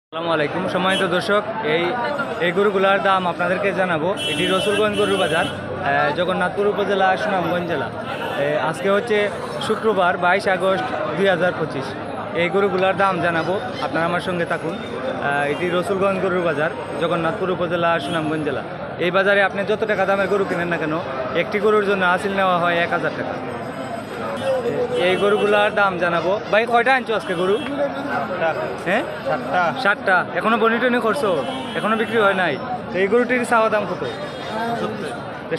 আসসালামু আলাইকুম সম্মানিত দর্শক, এই গরুগুলার দাম আপনাদেরকে জানাবো। এটি রসুলগঞ্জ গরুর বাজার, জগন্নাথপুর উপজেলা, সুনামগঞ্জ জেলা। আজকে হচ্ছে শুক্রবার 22 আগস্ট 2025। এই গরুগুলার দাম জানাবো, আপনারা আমার সঙ্গে থাকুন। এটি রসুলগঞ্জ গরুর বাজার, জগন্নাথপুর উপজেলা, সুনামগঞ্জ জেলা। এই বাজারে আপনি যত টাকা দামের গরু কিনেন না কেন, একটি গরুর জন্য হাসিল নেওয়া হয় 1000 টাকা। এই গরুগুলার দাম জানাবো। ভাই কয়টা আনছো আজকে গরু? হ্যাঁ, 7টা। এখনো বনিটনি করছো? এখনো বিক্রি হয় নাই। এই গরুটির চাওয়া দাম কত?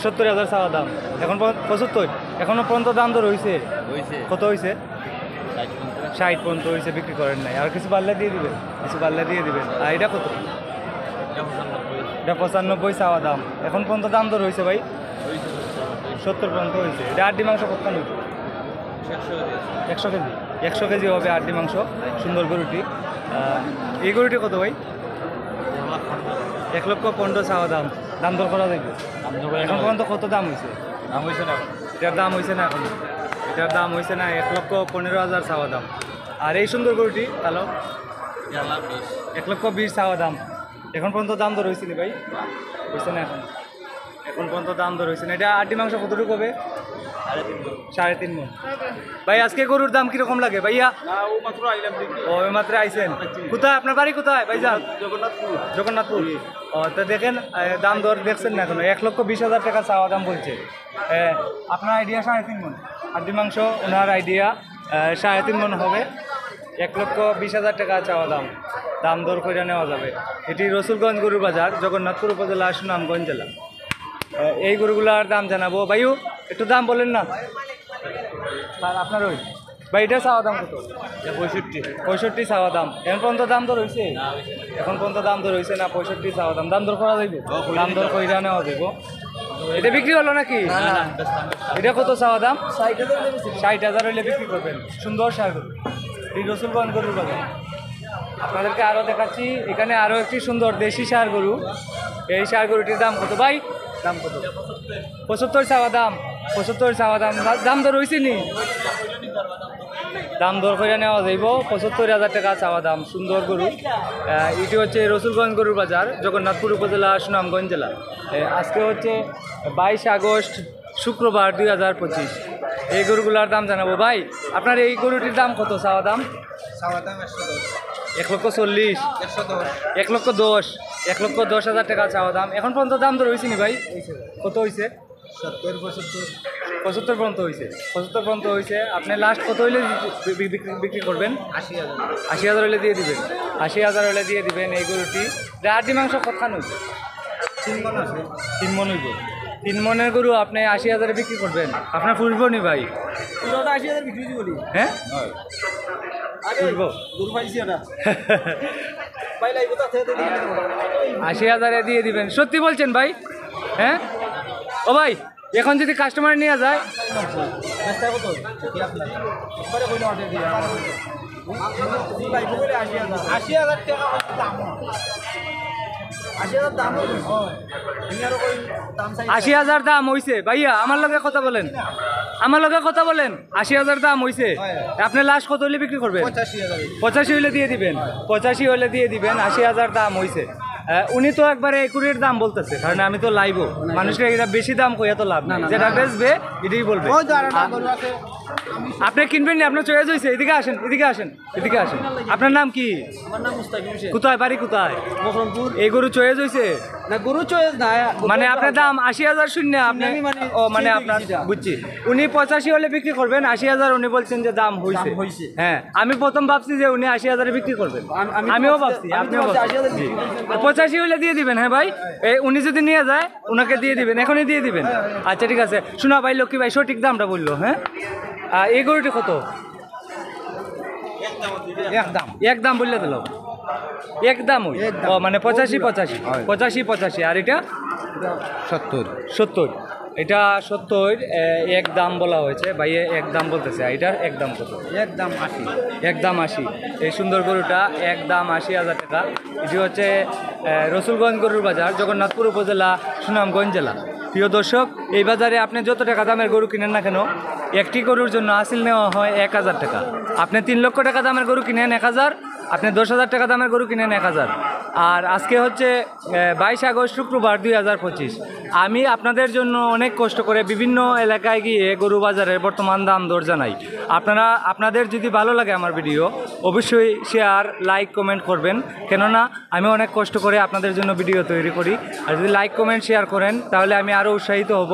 70,000 চাওয়া দাম। এখন 75। এখনো পর্যন্ত দাম তো রয়েছে? কত হয়েছে? 60 পর্যন্ত হয়েছে, বিক্রি করেন নাই। আর কিছু বাড়লে দিয়ে দিবেন, আর এটা কত? এটা 95 চাওয়া দাম। এখন পর্যন্ত দাম তো রয়েছে ভাই? 70 পর্যন্ত হয়েছে। এটা আড্ডি মাংস কত নিবে? 100 কেজি হবে আড্ডি মাংস। সুন্দর গরুটি। এই গরুটি কত ভাই? 1,15,000 চাওয়া দাম। দাম দর করা যাবে? এখন পর্যন্ত কত দাম হয়েছে? এটার দাম হয়েছে না এখন? এটার দাম হয়েছে না, 1,15,000 চাওয়া দাম। আর এই সুন্দর গরুটি কালো, 1,20,000 চাওয়া দাম। এখন পর্যন্ত দাম দর হয়েছে না ভাই? হয়েছে না এখন পর্যন্ত দাম দর হয়েছে না। এটা আড্ডি মাংস কতটুকু হবে? 3.5 মণ। ভাই আজকে গরুর দাম কিরকম লাগে ভাইয়া? ও মাত্র আইছেন। কোথায় আপনার বাড়ি? কোথায় ভাইজান? জগন্নাথপুর। ও তো দেখেন, দাম দর দেখছেন না এখনো? 1,20,000 টাকা চাওয়া দাম বলছে। আপনার আইডিয়া 3.5 মণ আড্ডি মাংস, ওনার আইডিয়া 3.5 মণ হবে। 1,20,000 টাকা চাওয়া দাম। দাম দর করে নেওয়া যাবে। এটি রসুলগঞ্জ গরুর বাজার, জগন্নাথপুর উপজেলা, সুনামগঞ্জ জেলা। এই গরুগুলার দাম জানাবো। ভাইও একটু দাম বলেন না স্যার আপনার। ওই ভাই এটা চাওয়া দাম কত? 65 চাওয়া দাম। এখন পর্যন্ত দাম দর হয়েছে? এখন পর্যন্ত দাম দর হয়েছে না, 65 চাওয়া দাম। দাম দর করা যাইব? দাম দর করে নেওয়া যাইব। এটা বিক্রি হলো নাকি? এটা কত চাওয়া দাম? 60,000 হইলে বিক্রি করবেন। সুন্দর সার গরু, এই রসুলগঞ্জ গরুর বাজার। আপনাদেরকে আরও দেখাচ্ছি, এখানে আরও একটি সুন্দর দেশি সার গরু। এই সার গরুটির দাম কত ভাই? দাম কত? 75 চাওয়া দাম। 75 চাওয়া দাম। দাম দর হয়েছে নি? দাম দর করে নেওয়া যাইব। 75,000 টাকা চাওয়া দাম। সুন্দর গরু। এটি হচ্ছে রসুলগঞ্জ গরুর বাজার, জগন্নাথপুর উপজেলা, সুনামগঞ্জ জেলা। আজকে হচ্ছে 22 আগস্ট শুক্রবার 2025। এই গরুগুলার দাম জানাবো। ভাই আপনার এই গরুটির দাম কত চাওয়া দাম? 1,40,000, 1,10,000, 1,10,000 টাকা চাওয়া দাম। এখন পর্যন্ত দাম দর হয়েছে নি ভাই? কত হয়েছে? 75 পর্যন্ত হয়েছে। 75 পর্যন্ত হয়েছে। আপনি লাস্ট কত হইলে বিক্রি করবেন? 80,000 হইলে দিয়ে দিবেন। 80,000 হইলে দিয়ে দিবেন এই গরুটি। আড্ডি মাংস কতখান হইবে? 3 মণ আছে। 3 মণ হইব। 3 মণের গরু আপনি 80,000 বিক্রি করবেন? আপনার ফুলবো নি ভাই? 80,000 বিক্রি বলি। হ্যাঁ, ফুলবো। 80,000 দিয়ে দিবেন? সত্যি বলছেন ভাই? হ্যাঁ ও ভাই, এখন যদি কাস্টমার নিয়ে যায়? 80,000 দাম হয়েছে ভাইয়া। আমার লগে কথা বলেন, 80,000 দাম হয়েছে। আপনি লাস্ট কত হইলে বিক্রি করবেন? 85 হইলে দিয়ে দিবেন। 85 হইলে দিয়ে দিবেন। 80,000 দাম হয়েছে। উনি তো একবারে একুরের দাম বলতেছে, কারণ আমি তো লাইবো। মানুষকে এটা বেশি দাম কই এত লাভ না, যেটা বেচবে এটাই বলবে। আপনি কিনবেন না? আপনার চয়েস হয়েছে। এদিকে আসেন, আপনার নাম কি? আমার নাম মুস্তাকিম হোসেন। কোথায় বাড়ি? কোথায়? বহরমপুর। এই গরু চয়েস হয়েছে না? গরু চয়েস না, মানে আপনার দাম 80,000 শূন্য। আপনি ও মানে আপনার বুঝছি, উনি 85 হলে বিক্রি করবেন। 80,000 উনি বলছেন যে দাম হয়েছে। হ্যাঁ, আমি প্রথম ভাবছি যে উনি 80,000 বিক্রি করবেন। আমিও ভাবছি, আপনিও 85 হলে দিয়ে দিবেন। হ্যাঁ ভাই, উনি যদি নিয়ে যায় ওনাকে দিয়ে দিবেন, এখনই দিয়ে দিবেন। আচ্ছা ঠিক আছে। শোনা ভাই, লক্ষ্মী ভাই সঠিক দামটা বললো। হ্যাঁ, এই গরুটি কত? একদম বললে দিল। একদম ও মানে 85। আর এটা 70। এটা 70 একদম বলা হয়েছে ভাই। একদম বলতেছে। এটার একদম কত? একদম 80। এই সুন্দর গরুটা একদম 80,000 টাকা। এটি হচ্ছে রসুলগঞ্জ গরুর বাজার, জগন্নাথপুর উপজেলা, সুনামগঞ্জ জেলা। প্রিয় দর্শক, এই বাজারে আপনি যত টাকা দামের গরু কিনেন না কেন, একটি গরুর জন্য হাসিল নেওয়া হয় 1000 টাকা। আপনি 3 লক্ষ টাকা দামের গরু কিনেন 1000, আপনি 10,000 টাকা দামের গরু কিনেন 1,000। আর আজকে হচ্ছে 22 আগস্ট শুক্রবার 2025। আমি আপনাদের জন্য অনেক কষ্ট করে বিভিন্ন এলাকায় গিয়ে গরু বাজারের বর্তমান দাম দর জানাই। আপনাদের যদি ভালো লাগে আমার ভিডিও অবশ্যই শেয়ার লাইক কমেন্ট করবেন, কেননা আমি অনেক কষ্ট করে আপনাদের জন্য ভিডিও তৈরি করি। আর যদি লাইক কমেন্ট শেয়ার করেন তাহলে আমি আরও উৎসাহিত হব,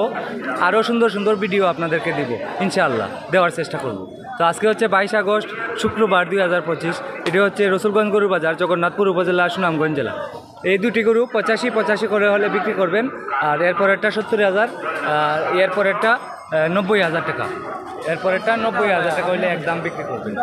আরও সুন্দর সুন্দর ভিডিও আপনাদেরকে দিব, ইনশাআল্লাহ দেওয়ার চেষ্টা করব। তো আজকে হচ্ছে 22 আগস্ট শুক্রবার 2025। এটি হচ্ছে রসুলগঞ্জ গরু বাজার, জগন্নাথপুর উপজেলা, সুনামগঞ্জ জেলা। এই দুটি গরু 85 করে হলে বিক্রি করবেন। আর এরপরেরটা 70,000, আর এরপরেরটা 90,000 টাকা, এরপরেরটা 90,000 টাকা হলে একদম বিক্রি করবেন।